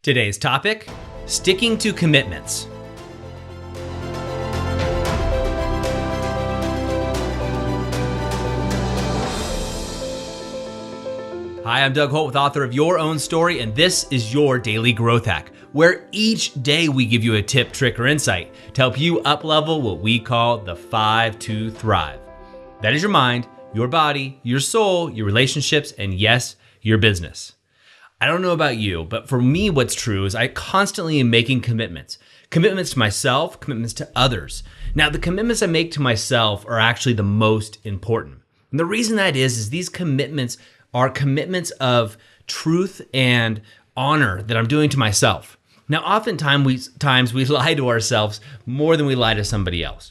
Today's topic, sticking to commitments. Hi, I'm Doug Holt, author of Your Own Story, and this is your Daily Growth Hack, where each day we give you a tip, trick, or insight to help you up-level what we call the 5 to Thrive. That is your mind, your body, your soul, your relationships, and yes, your business. I don't know about you, but for me, what's true is I constantly am making commitments. Commitments to myself, commitments to others. Now, the commitments I make to myself are actually the most important. And the reason that is these commitments are commitments of truth and honor that I'm doing to myself. Now, oftentimes we lie to ourselves more than we lie to somebody else.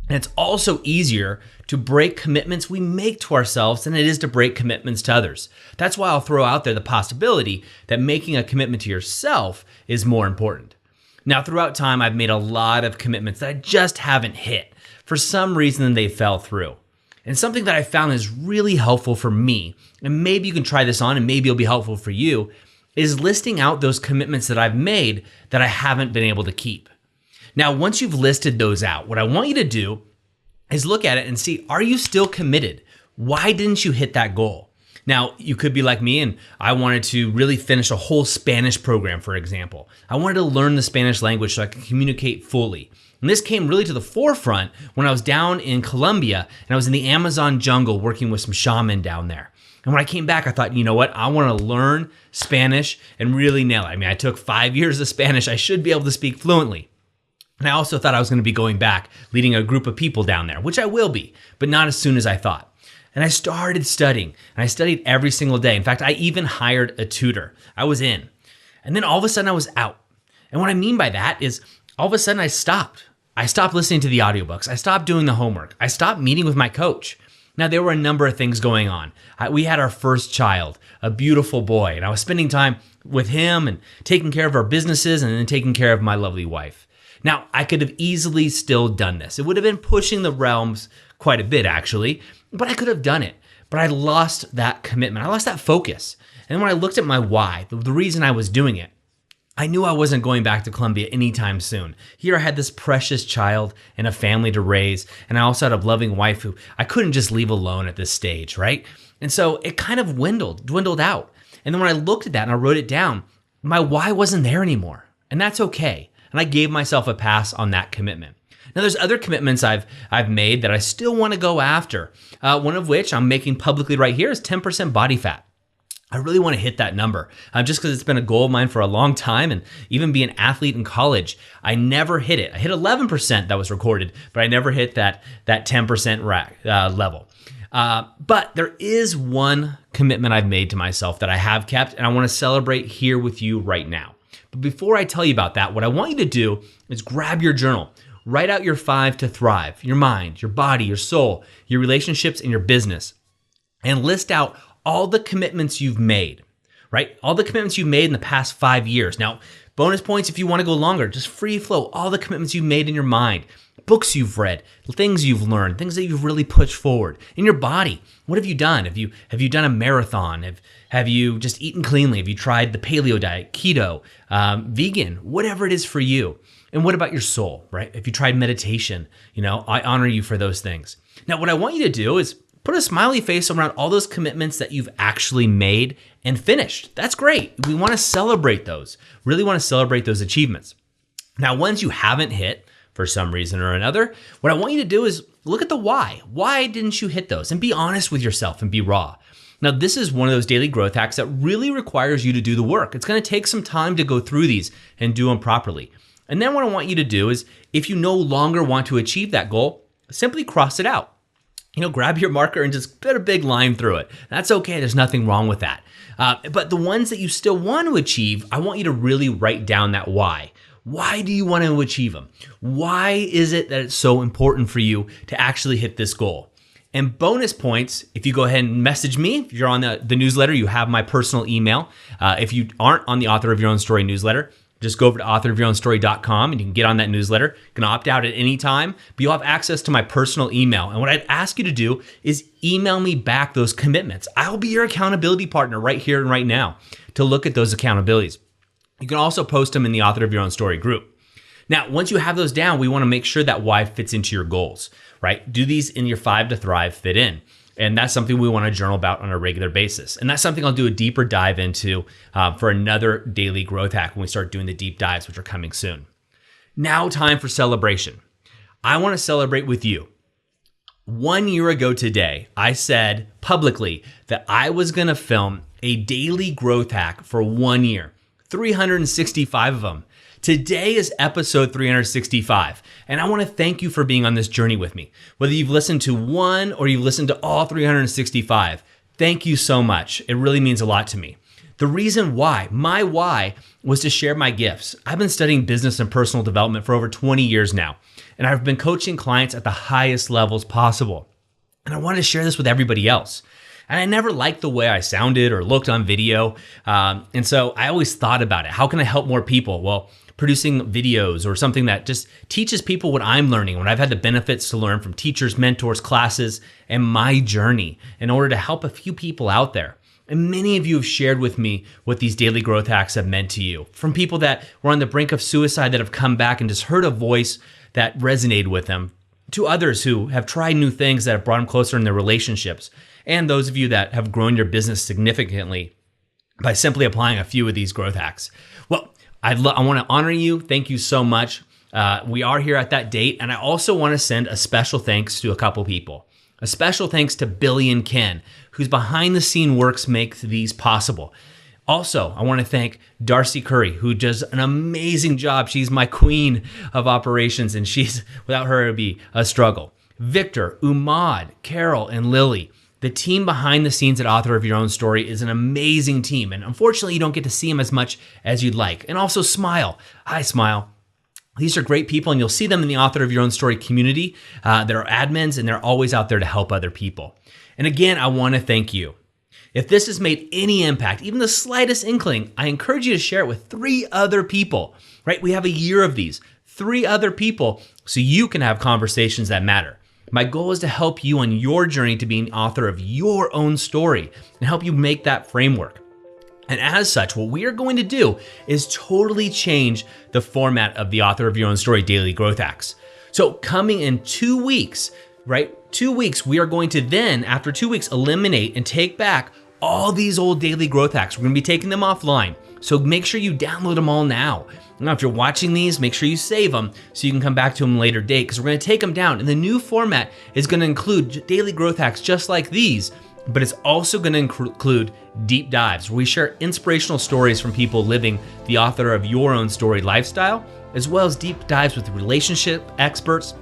And it's also easier to break commitments we make to ourselves than it is to break commitments to others. That's why I'll throw out there the possibility that making a commitment to yourself is more important. Now, throughout time, I've made a lot of commitments that I just haven't hit. For some reason, they fell through. And something that I found is really helpful for me, and maybe you can try this on and maybe it'll be helpful for you, is listing out those commitments that I've made that I haven't been able to keep. Now, once you've listed those out, what I want you to do is look at it and see, are you still committed? Why didn't you hit that goal? Now, you could be like me and I wanted to really finish a whole Spanish program, for example. I wanted to learn the Spanish language so I could communicate fully. And this came really to the forefront when I was down in Colombia and I was in the Amazon jungle working with some shaman down there. And when I came back, I thought, you know what? I want to learn Spanish and really nail it. I mean, I took 5 years of Spanish. I should be able to speak fluently. And I also thought I was going to be going back, leading a group of people down there, which I will be, but not as soon as I thought. And I started studying, and I studied every single day. In fact, I even hired a tutor. I was in. And then all of a sudden I was out. And what I mean by that is all of a sudden I stopped. I stopped listening to the audiobooks. I stopped doing the homework. I stopped meeting with my coach. Now, there were a number of things going on. We had our first child, a beautiful boy, and I was spending time with him and taking care of our businesses and then taking care of my lovely wife. Now, I could have easily still done this. It would have been pushing the realms quite a bit, actually, but I could have done it. But I lost that commitment. I lost that focus. And when I looked at my why, the reason I was doing it, I knew I wasn't going back to Colombia anytime soon. Here I had this precious child and a family to raise, and I also had a loving wife who I couldn't just leave alone at this stage, right? And so it kind of dwindled out. And then when I looked at that and I wrote it down, my why wasn't there anymore. And that's okay. And I gave myself a pass on that commitment. Now, there's other commitments I've made that I still want to go after. One of which I'm making publicly right here is 10% body fat. I really want to hit that number just because it's been a goal of mine for a long time. And even being an athlete in college, I never hit it. I hit 11% that was recorded, but I never hit that 10% level. But there is one commitment I've made to myself that I have kept, and I want to celebrate here with you right now. But before I tell you about that, what I want you to do is grab your journal, write out your 5 to Thrive, your mind, your body, your soul, your relationships, and your business, and list out all the commitments you've made, right? All the commitments you've made in the past 5 years. Now, bonus points if you want to go longer, just free flow, all the commitments you've made in your mind, books you've read, things you've learned, things that you've really pushed forward. In your body, what have you done? Have you done a marathon? Have you just eaten cleanly? Have you tried the paleo diet, keto, vegan, whatever it is for you? And what about your soul, right? Have you tried meditation? I honor you for those things. Now, what I want you to do is put a smiley face around all those commitments that you've actually made and finished. That's great. We want to celebrate those. Really want to celebrate those achievements. Now, ones you haven't hit for some reason or another, what I want you to do is look at the why. Why didn't you hit those? And be honest with yourself and be raw. Now, this is one of those daily growth hacks that really requires you to do the work. It's going to take some time to go through these and do them properly. And then what I want you to do is, if you no longer want to achieve that goal, simply cross it out. Grab your marker and just put a big line through it. That's okay. There's nothing wrong with that. But the ones that you still want to achieve, I want you to really write down that why. Why do you want to achieve them? Why is it that it's so important for you to actually hit this goal? And bonus points, if you go ahead and message me, if you're on the newsletter, you have my personal email. If you aren't on the Author of Your Own Story newsletter, just go over to authorofyourownstory.com and you can get on that newsletter. You can opt out at any time, but you'll have access to my personal email. And what I'd ask you to do is email me back those commitments. I'll be your accountability partner right here and right now to look at those accountabilities. You can also post them in the Author of Your Own Story group. Now, once you have those down, we want to make sure that why fits into your goals, right? Do these in your 5 to Thrive fit in? And that's something we want to journal about on a regular basis. And that's something I'll do a deeper dive into for another daily growth hack when we start doing the deep dives, which are coming soon. Now, time for celebration. I want to celebrate with you. 1 year ago today, I said publicly that I was going to film a daily growth hack for 1 year, 365 of them. Today is episode 365, and I want to thank you for being on this journey with me. Whether you've listened to one or you've listened to all 365, thank you so much. It really means a lot to me. The reason why, my why, was to share my gifts. I've been studying business and personal development for over 20 years now, and I've been coaching clients at the highest levels possible. And I want to share this with everybody else. And I never liked the way I sounded or looked on video. And so I always thought about it. How can I help more people? Well, producing videos or something that just teaches people what I'm learning, when I've had the benefits to learn from teachers, mentors, classes, and my journey in order to help a few people out there. And many of you have shared with me what these daily growth hacks have meant to you. From people that were on the brink of suicide that have come back and just heard a voice that resonated with them, to others who have tried new things that have brought them closer in their relationships, and those of you that have grown your business significantly by simply applying a few of these growth hacks. Well, I want to honor you. Thank you so much. We are here at that date, and I also want to send a special thanks to a couple people. A special thanks to Billy and Ken, whose behind the scene works make these possible. Also, I want to thank Darcy Curry, who does an amazing job. She's my queen of operations, and without her, it would be a struggle. Victor, Umad, Carol, and Lily. The team behind the scenes at Author of Your Own Story is an amazing team, and unfortunately, you don't get to see them as much as you'd like. And also Smile. Hi, Smile. These are great people, and you'll see them in the Author of Your Own Story community. They're admins, and they're always out there to help other people. And again, I want to thank you. If this has made any impact, even the slightest inkling, I encourage you to share it with 3 other people, right? We have a year of these, 3 other people, so you can have conversations that matter. My goal is to help you on your journey to being author of your own story and help you make that framework. And as such, what we are going to do is totally change the format of the Author of Your Own Story Daily Growth Hacks. So coming in 2 weeks, right? 2 weeks, we are going to then, after 2 weeks, eliminate and take back all these old daily growth hacks. We're going to be taking them offline. So make sure you download them all now. Now, if you're watching these, make sure you save them so you can come back to them later date, because we're going to take them down. And the new format is going to include daily growth hacks just like these, but it's also going to include deep dives where we share inspirational stories from people living the Author of Your Own Story lifestyle, as well as deep dives with relationship experts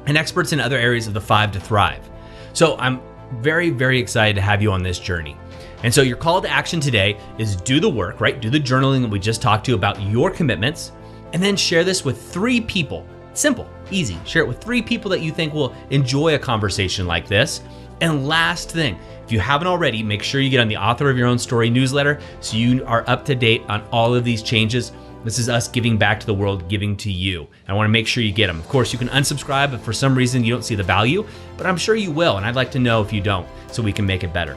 and experts in other areas of the 5 to Thrive. So I'm very, very excited to have you on this journey. And so your call to action today is do the work, right? Do the journaling that we just talked to about your commitments, and then share this with 3 people. Simple, easy. Share it with 3 people that you think will enjoy a conversation like this. And last thing, if you haven't already, make sure you get on the Author of Your Own Story newsletter so you are up to date on all of these changes. This is us giving back to the world, giving to you. I want to make sure you get them. Of course, you can unsubscribe if for some reason you don't see the value, but I'm sure you will, and I'd like to know if you don't so we can make it better.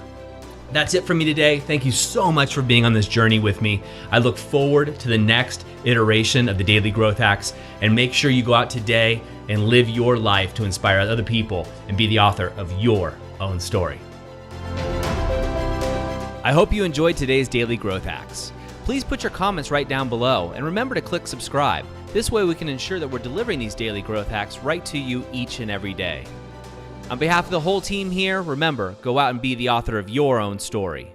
That's it for me today. Thank you so much for being on this journey with me. I look forward to the next iteration of the Daily Growth Hacks, and make sure you go out today and live your life to inspire other people and be the author of your own story. I hope you enjoyed today's Daily Growth Hacks. Please put your comments right down below, and remember to click subscribe. This way we can ensure that we're delivering these daily growth hacks right to you each and every day. On behalf of the whole team here, remember, go out and be the author of your own story.